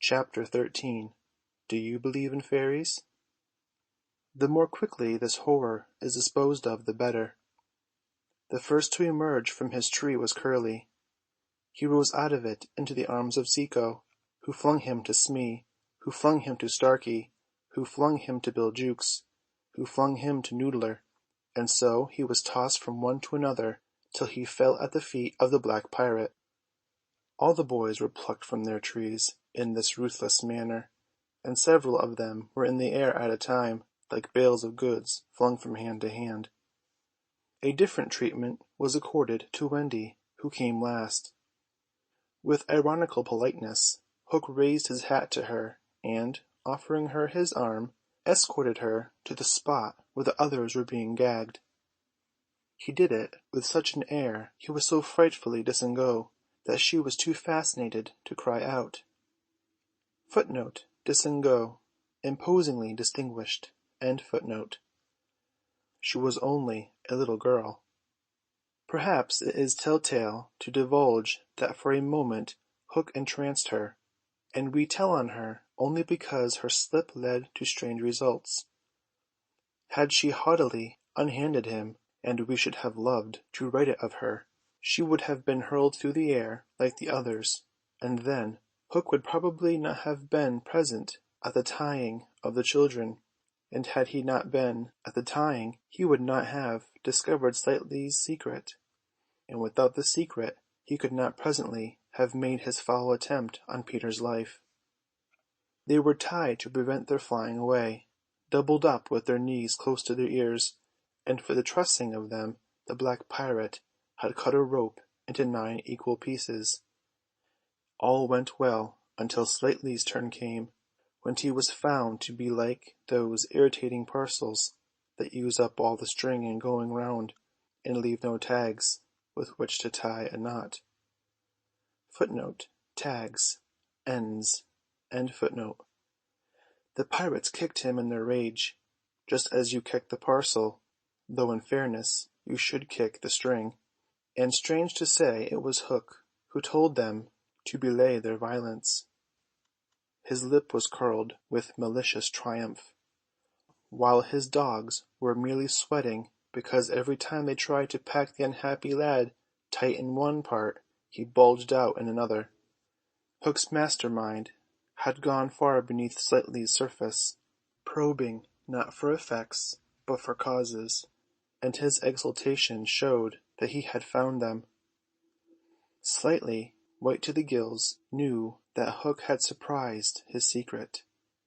Chapter 13. Do you believe in fairies? The more quickly this horror is disposed of the better. The first to emerge from his tree was Curly. He rose out of it into the arms of Cecco, who flung him to Smee, who flung him to Starkey, who flung him to Bill Jukes, who flung him to Noodler, and so he was tossed from one to another till he fell at the feet of the black pirate. All the boys were plucked from their trees in this ruthless manner, and several of them were in the air at a time, like bales of goods flung from hand to hand. A different treatment was accorded to Wendy, who came last. With ironical politeness, Hook raised his hat to her, and, offering her his arm, escorted her to the spot where the others were being gagged. He did it with such an air, he was so frightfully distingué, that she was too fascinated to cry out. Footnote: distingué, imposingly distinguished. End footnote. She was only a little girl. Perhaps it is tell-tale to divulge that for a moment Hook entranced her, and we tell on her only because her slip led to strange results. Had she haughtily unhanded him, and we should have loved to write it of her, she would have been hurled through the air like the others, and then Hook would probably not have been present at the tying of the children, and had he not been at the tying he would not have discovered Slightly's secret, and without the secret he could not presently have made his foul attempt on Peter's life. They were tied to prevent their flying away, doubled up with their knees close to their ears, and for the trussing of them the black pirate had cut a rope into 9 equal pieces. All went well until Slightly's turn came, when he was found to be like those irritating parcels that use up all the string in going round, and leave no tags with which to tie a knot. Footnote: tags, ends. End footnote. The pirates kicked him in their rage, just as you kick the parcel, though in fairness you should kick the string, and strange to say it was Hook who told them to belay their violence. His lip was curled with malicious triumph, while his dogs were merely sweating because every time they tried to pack the unhappy lad tight in one part he bulged out in another. Hook's master-mind had gone far beneath Slightly's surface, probing not for effects but for causes, and his exultation showed that he had found them. Slightly, white to the gills, knew that Hook had surprised his secret,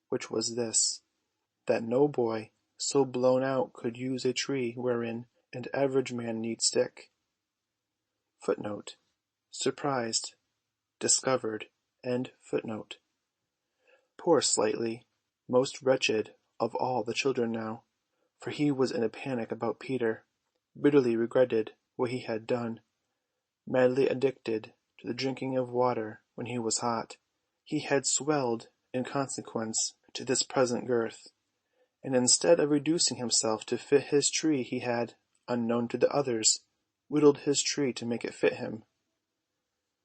which was this, that no boy so blown out could use a tree wherein an average man need stick. Footnote: surprised, discovered. End footnote. Poor Slightly, most wretched of all the children now, for he was in a panic about Peter, bitterly regretted what he had done, madly addicted to the drinking of water when he was hot. He had swelled in consequence to this present girth, and instead of reducing himself to fit his tree he had, unknown to the others, whittled his tree to make it fit him.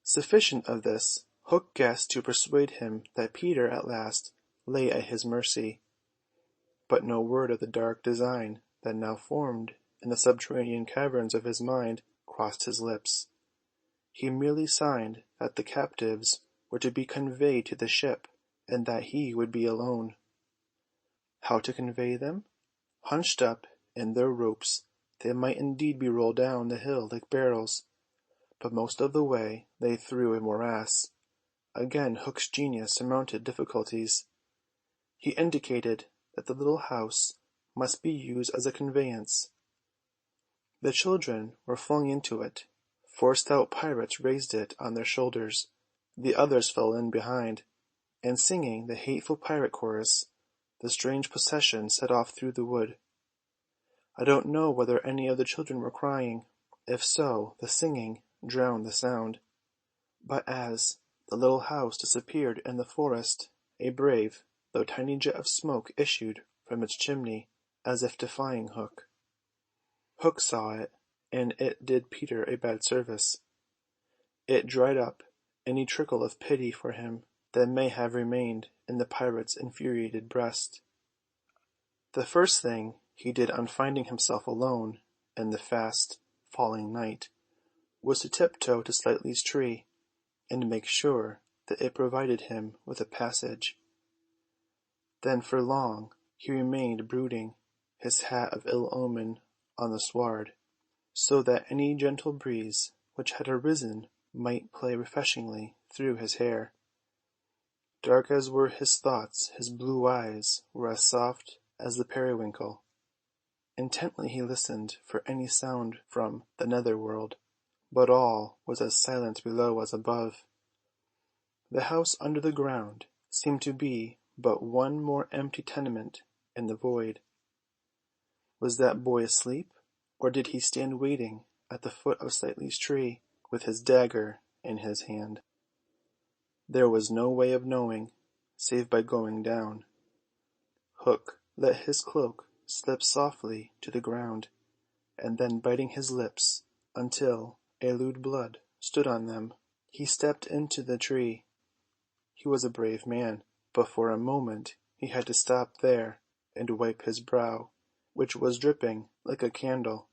Sufficient of this, Hook guessed to persuade him that Peter at last lay at his mercy, but no word of the dark design that now formed in the subterranean caverns of his mind crossed his lips. He merely signed that the captives were to be conveyed to the ship, and that he would be alone. How to convey them? Hunched up in their ropes, they might indeed be rolled down the hill like barrels, but most of the way lay through a morass. Again Hook's genius surmounted difficulties. He indicated that the little house must be used as a conveyance. The children were flung into it. 4 stout pirates raised it on their shoulders. The others fell in behind, and singing the hateful pirate chorus, the strange procession set off through the wood. I don't know whether any of the children were crying. If so, the singing drowned the sound. But as the little house disappeared in the forest, a brave, though tiny jet of smoke issued from its chimney, as if defying Hook. Hook saw it, and it did Peter a bad service. It dried up any trickle of pity for him that may have remained in the pirate's infuriated breast. The first thing he did on finding himself alone in the fast falling night was to tiptoe to Slightly's tree, and make sure that it provided him with a passage. Then for long he remained brooding, his hat of ill omen on the sward, so that any gentle breeze which had arisen might play refreshingly through his hair. Dark as were his thoughts, his blue eyes were as soft as the periwinkle. Intently he listened for any sound from the nether world, but all was as silent below as above. The house under the ground seemed to be but one more empty tenement in the void. Was that boy asleep, or did he stand waiting at the foot of Slightly's tree, with his dagger in his hand? There was no way of knowing, save by going down. Hook let his cloak slip softly to the ground, and then biting his lips until a lewd blood stood on them, he stepped into the tree. He was a brave man, but for a moment he had to stop there and wipe his brow, which was dripping like a candle.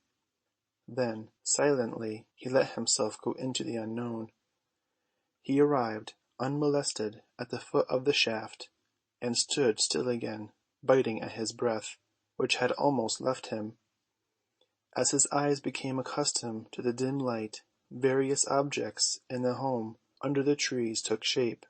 Then silently he let himself go into the unknown. He arrived unmolested at the foot of the shaft, and stood still again, biting at his breath, which had almost left him. As his eyes became accustomed to the dim light, various objects in the home under the trees took shape,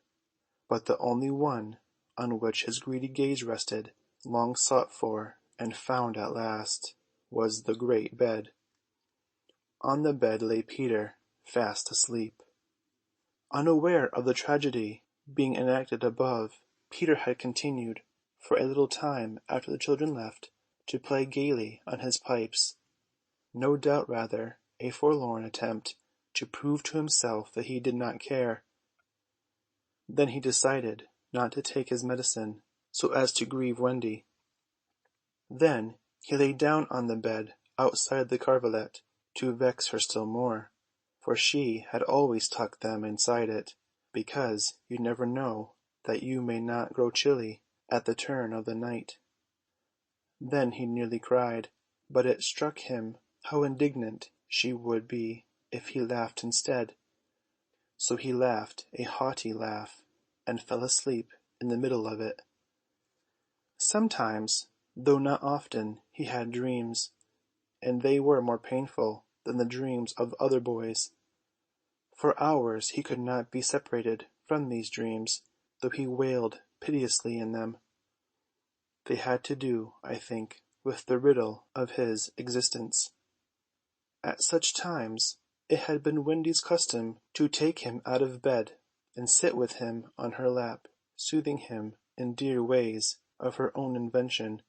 but the only one on which his greedy gaze rested, long sought for and found at last, was the great bed. On the bed lay Peter, fast asleep. Unaware of the tragedy being enacted above, Peter had continued, for a little time after the children left, to play gaily on his pipes, no doubt rather a forlorn attempt to prove to himself that he did not care. Then he decided not to take his medicine, so as to grieve Wendy. Then he lay down on the bed outside the carvelet, to vex her still more, for she had always tucked them inside it, because you never know that you may not grow chilly at the turn of the night. Then he nearly cried, but it struck him how indignant she would be if he laughed instead. So he laughed a haughty laugh, and fell asleep in the middle of it. Sometimes, though not often, he had dreams, and they were more painful than the dreams of other boys. For hours he could not be separated from these dreams, though he wailed piteously in them. They had to do, I think, with the riddle of his existence. At such times it had been Wendy's custom to take him out of bed and sit with him on her lap, soothing him in dear ways of her own invention,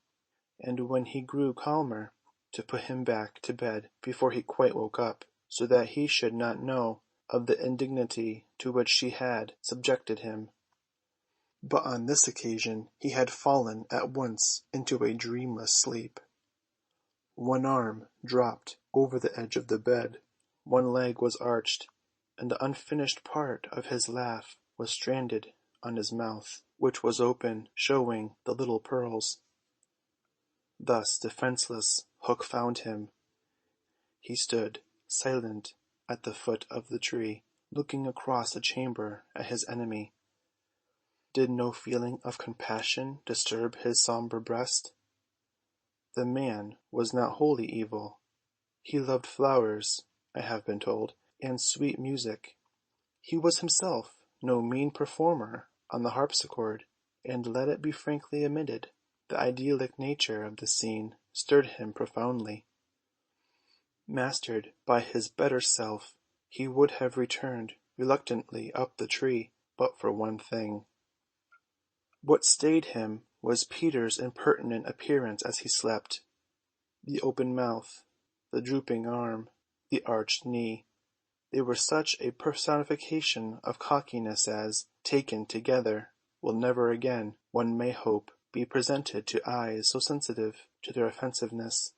and when he grew calmer, to put him back to bed before he quite woke up, so that he should not know of the indignity to which she had subjected him. But on this occasion he had fallen at once into a dreamless sleep. One arm dropped over the edge of the bed, one leg was arched, and the unfinished part of his laugh was stranded on his mouth, which was open, showing the little pearls. Thus defenceless, Hook found him. He stood, silent, at the foot of the tree, looking across the chamber at his enemy. Did no feeling of compassion disturb his sombre breast? The man was not wholly evil. He loved flowers, I have been told, and sweet music. He was himself no mean performer on the harpsichord, and let it be frankly admitted, the idyllic nature of the scene stirred him profoundly. Mastered by his better self, he would have returned reluctantly up the tree, but for one thing. What stayed him was Peter's impertinent appearance as he slept. The open mouth, the drooping arm, the arched knee, they were such a personification of cockiness as, taken together, will never again, one may hope, be presented to eyes so sensitive to their offensiveness.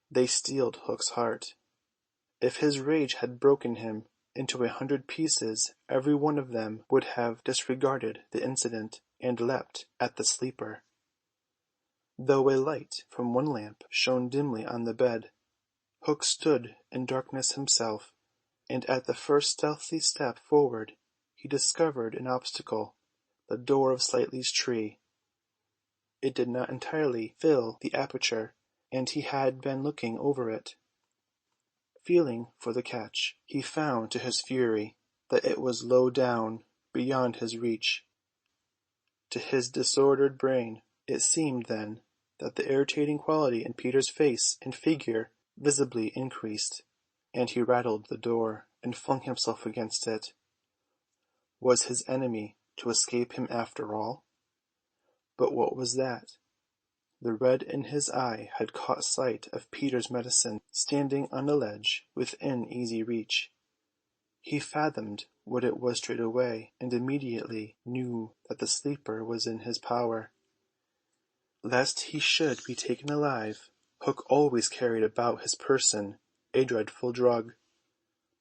They steeled Hook's heart. If his rage had broken him, into 100 pieces, every one of them would have disregarded the incident and leapt at the sleeper. Though a light from one lamp shone dimly on the bed, Hook stood in darkness himself, and at the first stealthy step forward he discovered an obstacle, the door of Slightly's tree. It did not entirely fill the aperture, and he had been looking over it. Feeling for the catch, he found to his fury that it was low down, beyond his reach. To his disordered brain it seemed then that the irritating quality in Peter's face and figure visibly increased, and he rattled the door and flung himself against it. Was his enemy to escape him after all? But what was that? The red in his eye had caught sight of Peter's medicine standing on a ledge within easy reach. He fathomed what it was straightway, and immediately knew that the sleeper was in his power. Lest he should be taken alive, Hook always carried about his person a dreadful drug,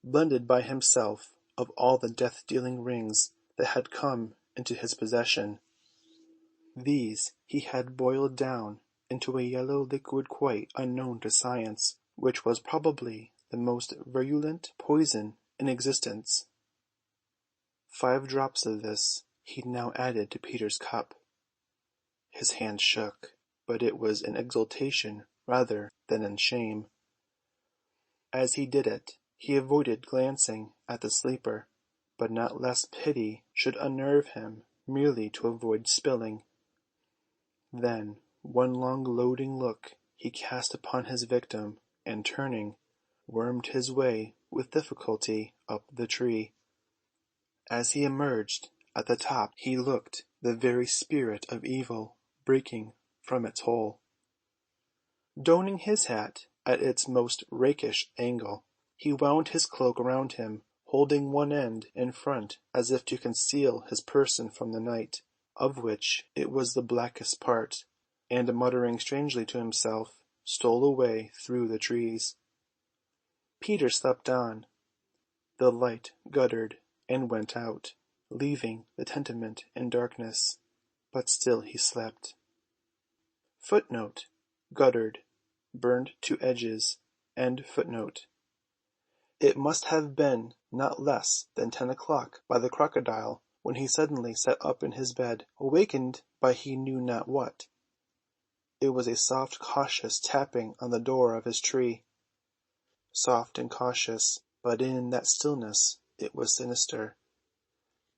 blended by himself of all the death-dealing rings that had come into his possession. These he had boiled down into a yellow liquid quite unknown to science, which was probably the most virulent poison in existence. 5 drops of this he now added to Peter's cup. His hand shook, but it was in exultation rather than in shame. As he did it, he avoided glancing at the sleeper, but not lest pity should unnerve him merely to avoid spilling. Then one long loading look he cast upon his victim, and turning, wormed his way with difficulty up the tree. As he emerged at the top he looked the very spirit of evil breaking from its hole. Donning his hat at its most rakish angle, he wound his cloak around him, holding one end in front as if to conceal his person from the night, of which it was the blackest part, and muttering strangely to himself, stole away through the trees. Peter slept on. The light guttered and went out, leaving the tenement in darkness, but still he slept. Footnote: guttered, burned to edges. End footnote. It must have been not less than 10 o'clock by the crocodile when he suddenly sat up in his bed, awakened by he knew not what. It was a soft cautious tapping on the door of his tree. Soft and cautious, but in that stillness it was sinister.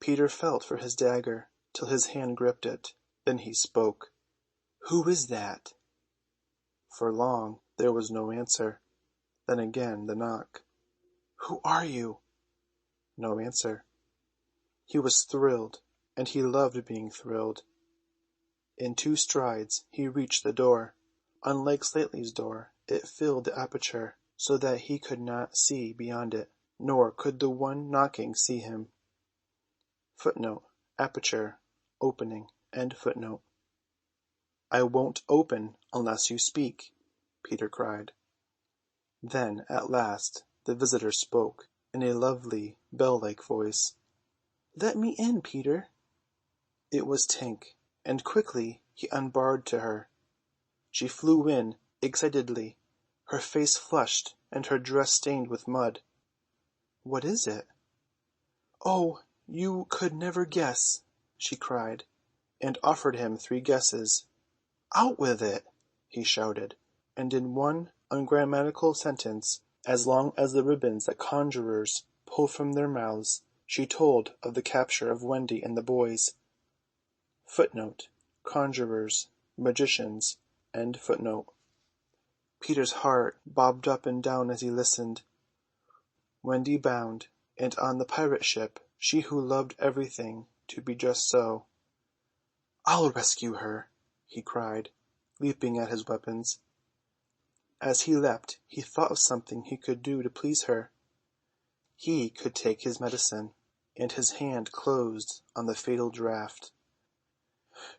Peter felt for his dagger till his hand gripped it. Then he spoke. "Who is that?" For long there was no answer. Then again the knock. "Who are you?" No answer. He was thrilled, and he loved being thrilled. In 2 strides he reached the door. Unlike Slightly's door, it filled the aperture, so that he could not see beyond it, nor could the one knocking see him. Footnote: aperture, opening. End footnote. "I won't open unless you speak," Peter cried. Then at last the visitor spoke, in a lovely bell-like voice. "Let me in, Peter." It was Tink, and quickly he unbarred to her. She flew in excitedly, her face flushed and her dress stained with mud. "What is it?" "Oh, you could never guess," she cried, and offered him 3 guesses. "Out with it!" he shouted, and in one ungrammatical sentence, as long as the ribbons that conjurers pull from their mouths, she told of the capture of Wendy and the boys. Footnote: conjurers, magicians. End footnote. Peter's heart bobbed up and down as he listened. Wendy bound, and on the pirate ship, she who loved everything to be just so. "I'll rescue her," he cried, leaping at his weapons. As he leapt he thought of something he could do to please her. He could take his medicine, and his hand closed on the fatal draught.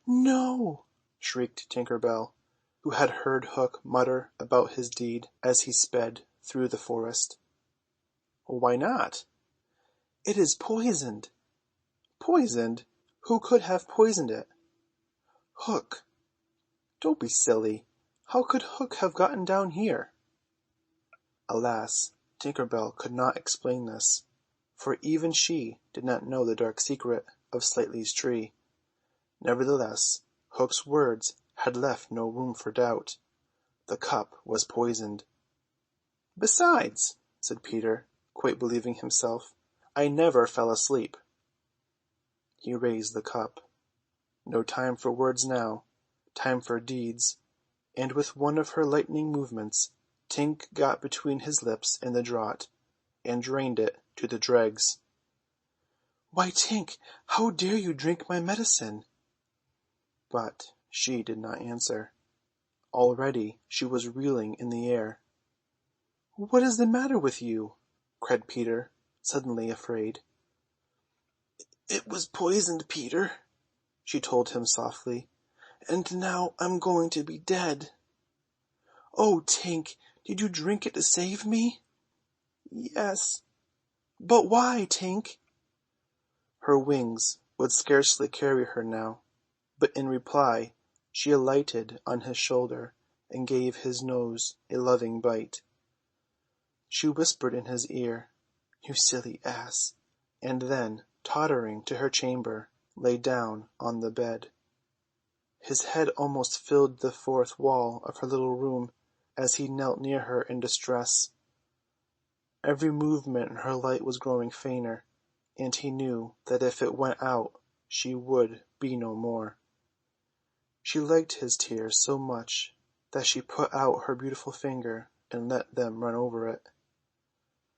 "No!" shrieked Tinker Bell, who had heard Hook mutter about his deed as he sped through the forest. "Why not?" It is poisoned." "Poisoned? Who could have poisoned it?" "Hook." "Don't be silly. How could Hook have gotten down here?" Alas, Tinker Bell could not explain this, for even she did not know the dark secret of Slightly's tree. Nevertheless, Hook's words had left no room for doubt. The cup was poisoned. "Besides," said Peter, quite believing himself, "I never fell asleep." He raised the cup. No time for words now, time for deeds, and with one of her lightning movements Tink got between his lips and the draught, and drained it to the dregs. "Why, Tink, how dare you drink my medicine?" But she did not answer. Already she was reeling in the air. "What is the matter with you?" cried Peter, suddenly afraid. "It was poisoned, Peter," she told him softly, "and now I'm going to be dead." "Oh, Tink, did you drink it to save me?" "Yes." "But why, Tink?" Her wings would scarcely carry her now, but in reply she alighted on his shoulder and gave his nose a loving bite. She whispered in his ear, "You silly ass," and then, tottering to her chamber, lay down on the bed. His head almost filled the fourth wall of her little room as he knelt near her in distress. Every movement in her light was growing fainter, and he knew that if it went out she would be no more. She liked his tears so much that she put out her beautiful finger and let them run over it.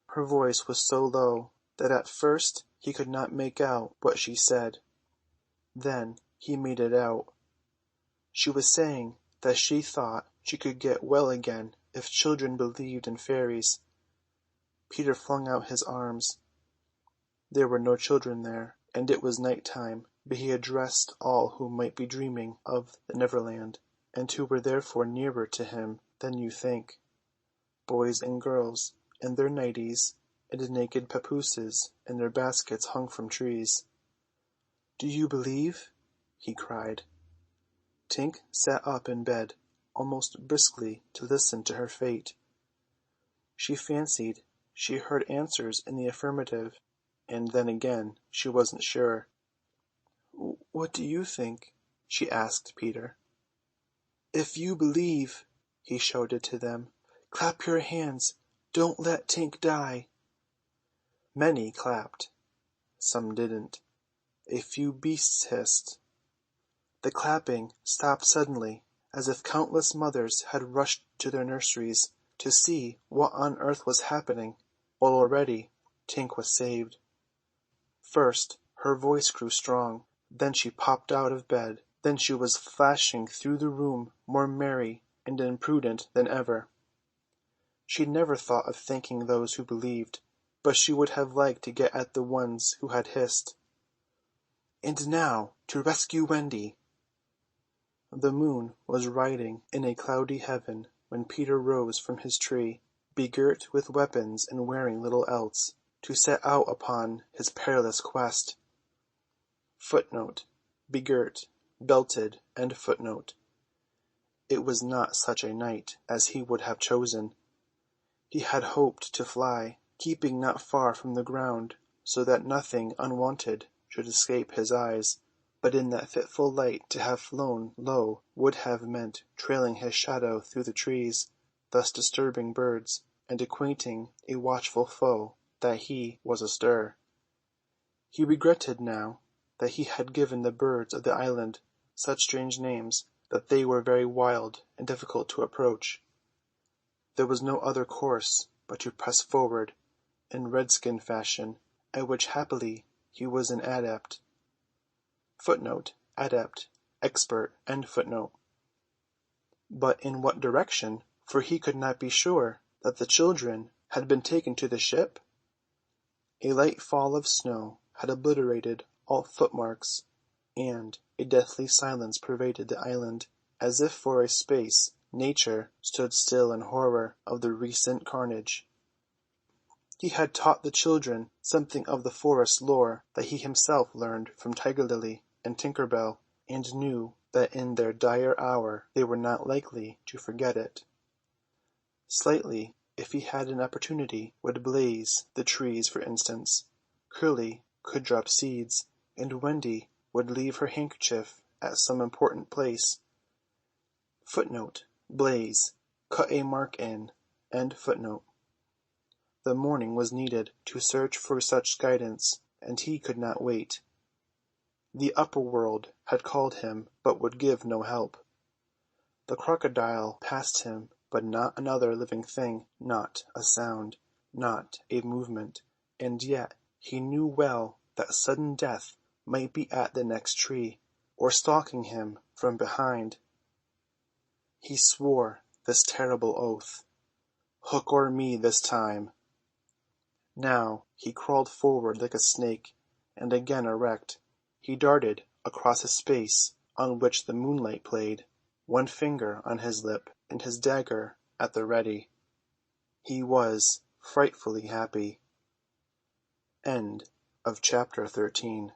Her voice was so low that at first he could not make out what she said. Then he made it out. She was saying that she thought she could get well again if children believed in fairies. Peter flung out his arms. There were no children there, and it was night time, but he addressed all who might be dreaming of the Neverland, and who were therefore nearer to him than you think. Boys and girls in their nighties, and naked papooses in their baskets hung from trees. "Do you believe?" he cried. Tink sat up in bed, almost briskly, to listen to her fate. She fancied she heard answers in the affirmative, and then again she wasn't sure. "What do you think?" she asked Peter. "If you believe," he shouted to them, "clap your hands. Don't let Tink die." Many clapped. Some didn't. A few beasts hissed. The clapping stopped suddenly, as if countless mothers had rushed to their nurseries to see what on earth was happening, but already Tink was saved. First her voice grew strong, then she popped out of bed, then she was flashing through the room more merry and impudent than ever. She never thought of thanking those who believed, but she would have liked to get at the ones who had hissed. "And now to rescue Wendy." The moon was riding in a cloudy heaven when Peter rose from his tree, begirt with weapons and wearing little else, to set out upon his perilous quest. It was not such a night as he would have chosen. He had hoped to fly, keeping not far from the ground, so that nothing unwonted should escape his eyes, but in that fitful light to have flown low would have meant trailing his shadow through the trees, thus disturbing birds, and acquainting a watchful foe that he was astir. He regretted now that he had given the birds of the island such strange names that they were very wild and difficult to approach. There was no other course but to press forward in redskin fashion, at which happily he was an adept. But in what direction? For he could not be sure that the children had been taken to the ship. A light fall of snow had obliterated all footmarks, and a deathly silence pervaded the island, as if for a space nature stood still in horror of the recent carnage. He had taught the children something of the forest lore that he himself learned from Tiger-Lily and Tinker Bell, and knew that in their dire hour they were not likely to forget it. Slightly, if he had an opportunity, would blaze the trees, for instance. Curly could drop seeds, and Wendy would leave her handkerchief at some important place. Footnote: blaze, cut a mark in. End footnote. The morning was needed to search for such guidance, and he could not wait. The upper world had called him, but would give no help. The crocodile passed him, but not another living thing, not a sound, not a movement, and yet he knew well that sudden death might be at the next tree, or stalking him from behind. He swore this terrible oath: "Hook or me this time." Now he crawled forward like a snake, and again erect, he darted across a space on which the moonlight played, one finger on his lip, and his dagger at the ready. He was frightfully happy. End of chapter 13.